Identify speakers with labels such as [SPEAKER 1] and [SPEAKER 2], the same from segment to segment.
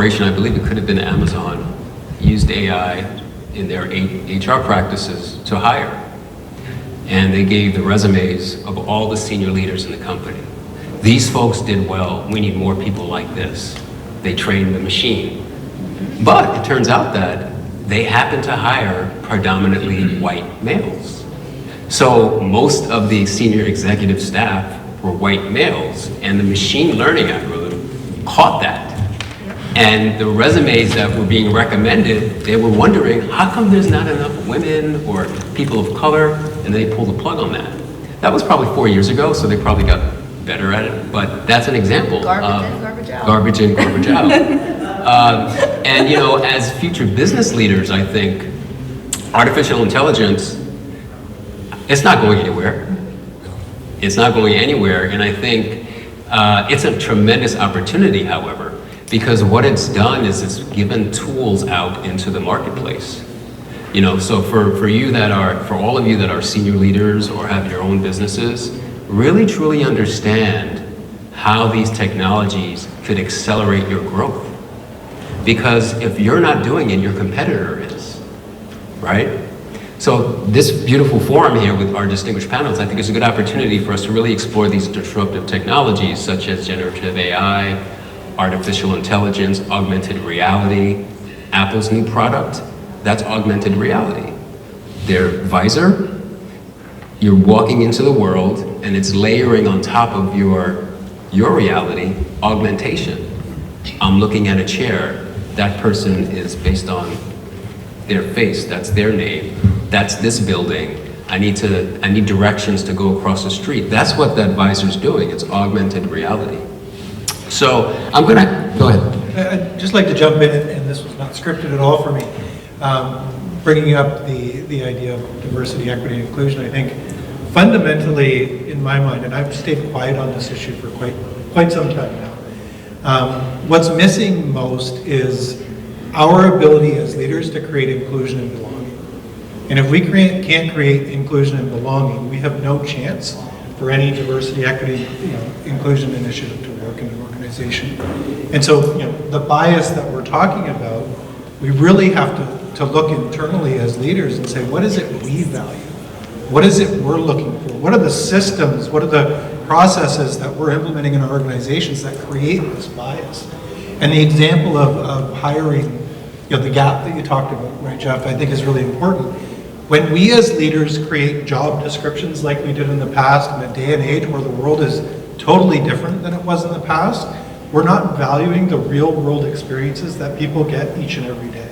[SPEAKER 1] corporation, I believe it could have been Amazon, used AI in their HR practices to hire. And they gave the resumes of all the senior leaders in the company. These folks did well. We need more people like this. They trained the machine. But it turns out that they happen to hire predominantly white males. So most of the senior executive staff were white males, and the machine learning algorithm caught that. And the resumes that were being recommended, they were wondering, how come there's not enough women or people of color? And they pulled the plug on that. That was probably 4 years ago, so they probably got better at it, but that's an example
[SPEAKER 2] Garbage
[SPEAKER 1] of
[SPEAKER 2] in, garbage out.
[SPEAKER 1] Garbage in, garbage out. And you know, as future business leaders, I think artificial intelligence, it's not going anywhere. It's not going anywhere, and I think it's a tremendous opportunity, however, because what it's done is it's given tools out into the marketplace. You know, so for you that are, for all of you that are senior leaders or have your own businesses, really truly understand how these technologies could accelerate your growth. Because if you're not doing it, your competitor is, right? So this beautiful forum here with our distinguished panels, I think is a good opportunity for us to really explore these disruptive technologies such as generative AI, artificial intelligence, augmented reality. Apple's new product, that's augmented reality. Their visor, you're walking into the world and it's layering on top of your reality, augmentation. I'm looking at a chair, that person is based on their face, that's their name, that's this building. I need directions to go across the street. That's what that visor's doing, it's augmented reality. So I'm gonna, go ahead.
[SPEAKER 3] I'd just like to jump in, and this was not scripted at all for me. Bringing up the idea of diversity, equity, and inclusion, I think fundamentally, in my mind, and I've stayed quiet on this issue for quite some time now, what's missing most is our ability as leaders to create inclusion and belonging. And if we can't create inclusion and belonging, we have no chance for any diversity, equity, inclusion initiative to work in an organization. And so, the bias that we're talking about, we really have to look internally as leaders and say, what is it we value? What is it we're looking for? What are the systems, what are the processes that we're implementing in our organizations that create this bias? And the example of hiring, the gap that you talked about, right, Jeff, I think is really important. When we as leaders create job descriptions like we did in the past, in a day and age where the world is totally different than it was in the past, we're not valuing the real world experiences that people get each and every day.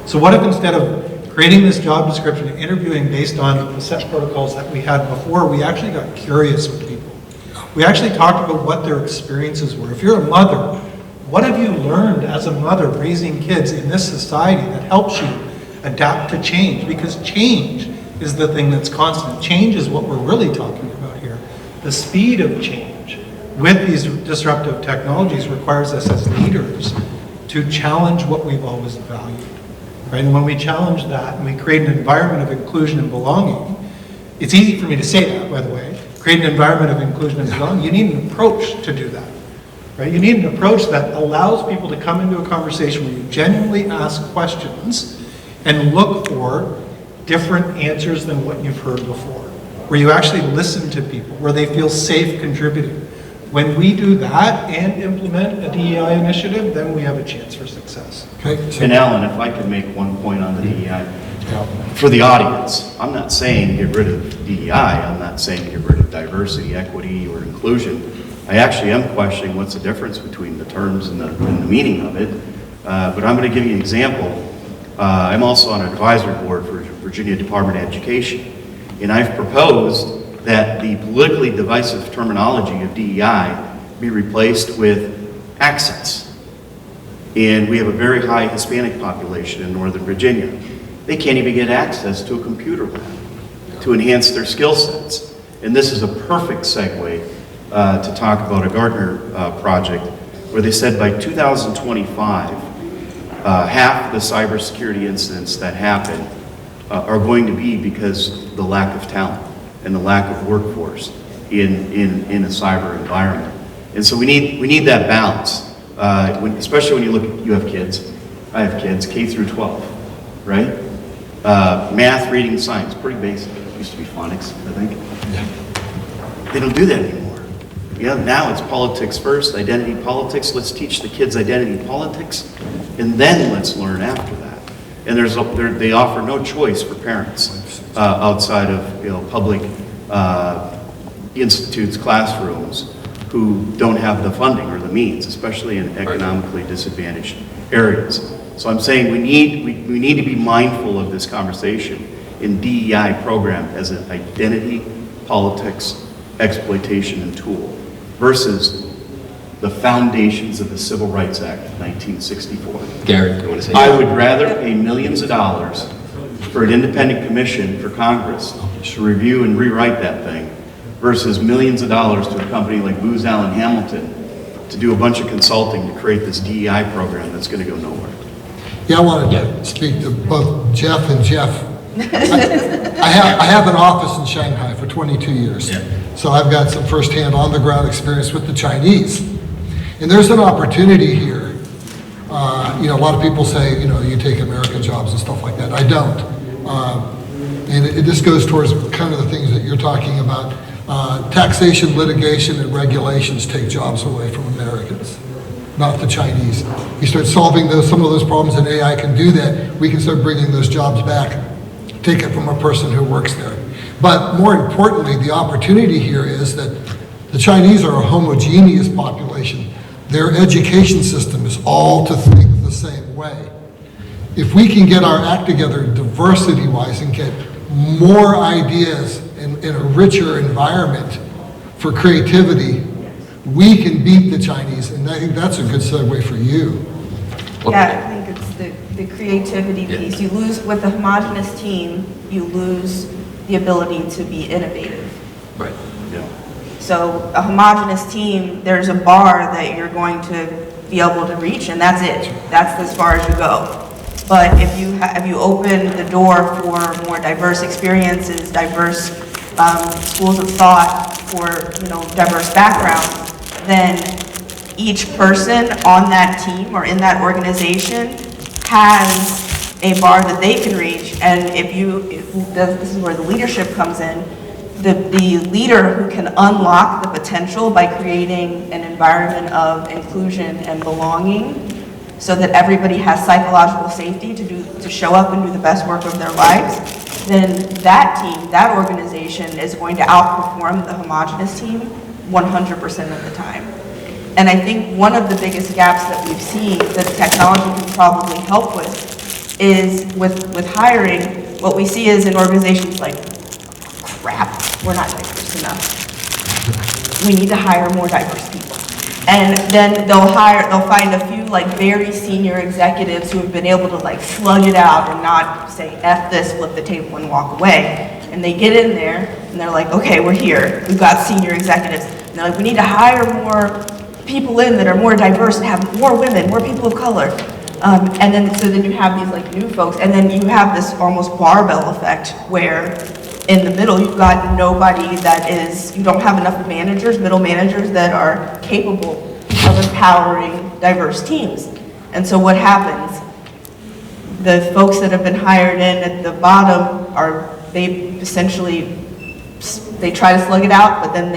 [SPEAKER 3] So what if instead of creating this job description and interviewing based on the set protocols that we had before, we actually got curious with people. We actually talked about what their experiences were. If you're a mother, what have you learned as a mother raising kids in this society that helps you adapt to change? Because change is the thing that's constant. Change is what we're really talking about here. The speed of change with these disruptive technologies requires us as leaders to challenge what we've always valued. Right? And when we challenge that and we create an environment of inclusion and belonging, it's easy for me to say that, by the way, create an environment of inclusion and belonging, you need an approach to do that. Right? You need an approach that allows people to come into a conversation where you genuinely ask questions and look for different answers than what you've heard before, where you actually listen to people, where they feel safe contributing. When we do that and implement a DEI initiative, then we have a chance for success.
[SPEAKER 4] Okay. And Alan, if I could make one point on the DEI. For the audience, I'm not saying get rid of DEI, I'm not saying get rid of diversity, equity, or inclusion. I actually am questioning what's the difference between the terms and the meaning of it. But I'm going to give you an example. I'm also on an advisory board for Virginia Department of Education, and I've proposed that the politically divisive terminology of DEI be replaced with access. And we have a very high Hispanic population in Northern Virginia. They can't even get access to a computer lab to enhance their skill sets. And this is a perfect segue to talk about a Gartner project where they said by 2025, half the cybersecurity incidents that happen are going to be because of the lack of talent and the lack of workforce in a cyber environment. And so we need that balance. especially when you look at, you have kids, I have kids, K through 12, right? Math, reading, science, pretty basic. It used to be phonics, I think. Yeah. They don't do that anymore. Yeah, now it's politics first, identity politics. Let's teach the kids identity politics, and then let's learn after that. And they offer no choice for parents outside of public institutes, classrooms, who don't have the funding or the means, especially in economically disadvantaged areas. So I'm saying we need to be mindful of this conversation in DEI program as an identity politics exploitation and tool versus the foundations of the Civil Rights Act of 1964.
[SPEAKER 1] Gary, do you want to say
[SPEAKER 4] I would rather pay millions of dollars for an independent commission for Congress to review and rewrite that thing versus millions of dollars to a company like Booz Allen Hamilton to do a bunch of consulting to create this DEI program that's going to go nowhere.
[SPEAKER 2] Yeah, I wanted to speak to both Jeff and Jeff. I have an office in Shanghai for 22 years. Yeah. So I've got some firsthand on-the-ground experience with the Chinese. And there's an opportunity here. A lot of people say, you take American jobs and stuff like that. I don't. And this goes towards kind of the things that you're talking about. Taxation, litigation, and regulations take jobs away from Americans, not the Chinese. You start solving some of those problems, and AI can do that. We can start bringing those jobs back, take it from a person who works there. But more importantly, the opportunity here is that the Chinese are a homogeneous population. Their education system is all to think the same way. If we can get our act together diversity-wise and get more ideas in a richer environment for creativity, we can beat the Chinese, and I think that's a good segue for you.
[SPEAKER 5] Yeah, I think it's the creativity piece. You lose, with a homogenous team, you lose the ability to be innovative.
[SPEAKER 1] Right.
[SPEAKER 4] Yeah.
[SPEAKER 5] So a homogenous team, there's a bar that you're going to be able to reach, and that's it. That's as far as you go. But if you open the door for more diverse experiences, diverse schools of thought, for diverse backgrounds, then each person on that team or in that organization has a bar that they can reach. And this is where the leadership comes in. The leader who can unlock the potential by creating an environment of inclusion and belonging, so that everybody has psychological safety to show up and do the best work of their lives, then that team, that organization is going to outperform the homogenous team 100% of the time. And I think one of the biggest gaps that we've seen that technology can probably help with is with hiring. What we see is in organizations like, crap, we're not diverse enough. We need to hire more diverse people. And then they'll find a few very senior executives who have been able to slug it out and not say F this, flip the table and walk away. And they get in there and they're like, okay, we're here. We've got senior executives. And they're like, we need to hire more people in that are more diverse and have more women, more people of color. And then you have these new folks, and then you have this almost barbell effect where in the middle, you've got nobody you don't have enough managers, middle managers that are capable of empowering diverse teams. And so what happens? The folks that have been hired in at the bottom they try to slug it out, but then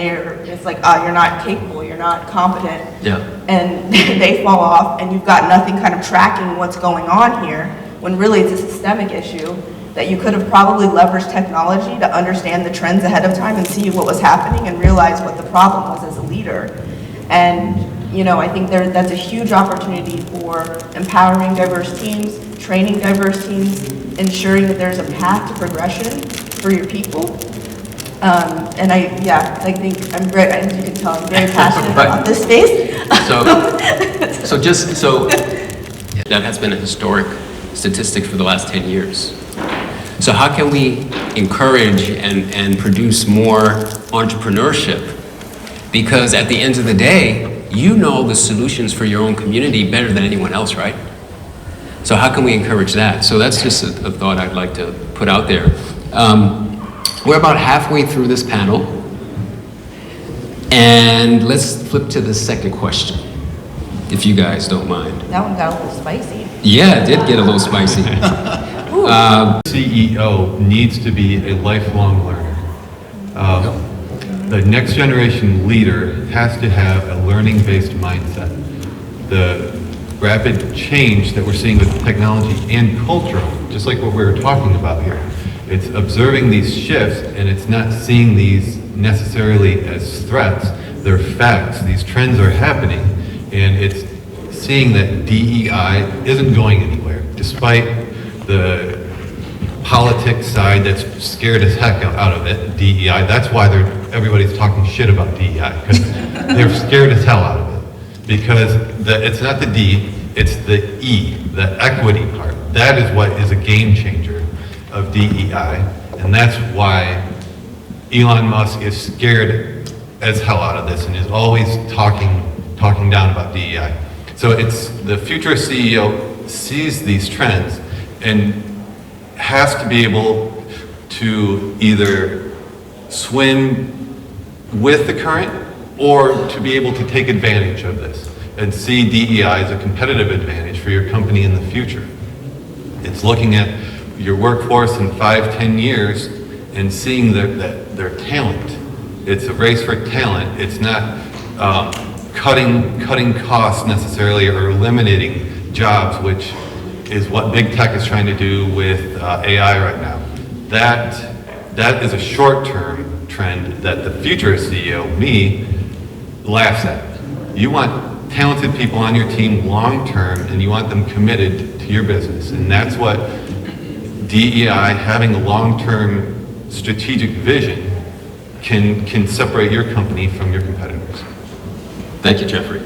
[SPEAKER 5] it's like, you're not capable, you're not competent.
[SPEAKER 1] Yeah.
[SPEAKER 5] And they fall off, and you've got nothing kind of tracking what's going on here, when really it's a systemic issue that you could have probably leveraged technology to understand the trends ahead of time and see what was happening and realize what the problem was as a leader. And I think that's a huge opportunity for empowering diverse teams, training diverse teams, ensuring that there's a path to progression for your people. And I think I'm very, as you can tell, I'm very passionate
[SPEAKER 1] Right.
[SPEAKER 5] about this space.
[SPEAKER 1] So that has been a historic statistic for the last 10 years. So how can we encourage and produce more entrepreneurship? Because at the end of the day, you know the solutions for your own community better than anyone else, right? So how can we encourage that? So that's just a thought I'd like to put out there. We're about halfway through this panel, and let's flip to the second question. if you guys don't mind.
[SPEAKER 5] That one got a little spicy.
[SPEAKER 1] Yeah, it did get a little spicy.
[SPEAKER 6] CEO needs to be a lifelong learner. The next generation leader has to have a learning-based mindset. The rapid change that we're seeing with technology and cultural, just like what we were talking about here, it's observing these shifts and it's not seeing these necessarily as threats. They're facts. These trends are happening, and it's seeing that DEI isn't going anywhere, despite the politics side that's scared as heck out of it, DEI. That's why everybody's talking shit about DEI, because they're scared as hell out of it. Because it's not the D, it's the E, the equity part. That is what is a game changer of DEI, and that's why Elon Musk is scared as hell out of this and is always talking down about DEI. So it's the future CEO sees these trends and has to be able to either swim with the current or to be able to take advantage of this and see DEI as a competitive advantage for your company in the future. It's looking at your workforce in 5-10 years and seeing their talent. It's a race for talent. It's not cutting costs necessarily or eliminating jobs, which is what big tech is trying to do with AI right now. That is a short-term trend that the future CEO, me, laughs at. You want talented people on your team long-term, and you want them committed to your business. And that's what DEI, having a long-term strategic vision, can separate your company from your competitors.
[SPEAKER 1] Thank you, Jeffrey.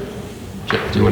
[SPEAKER 1] Jeff, do you want to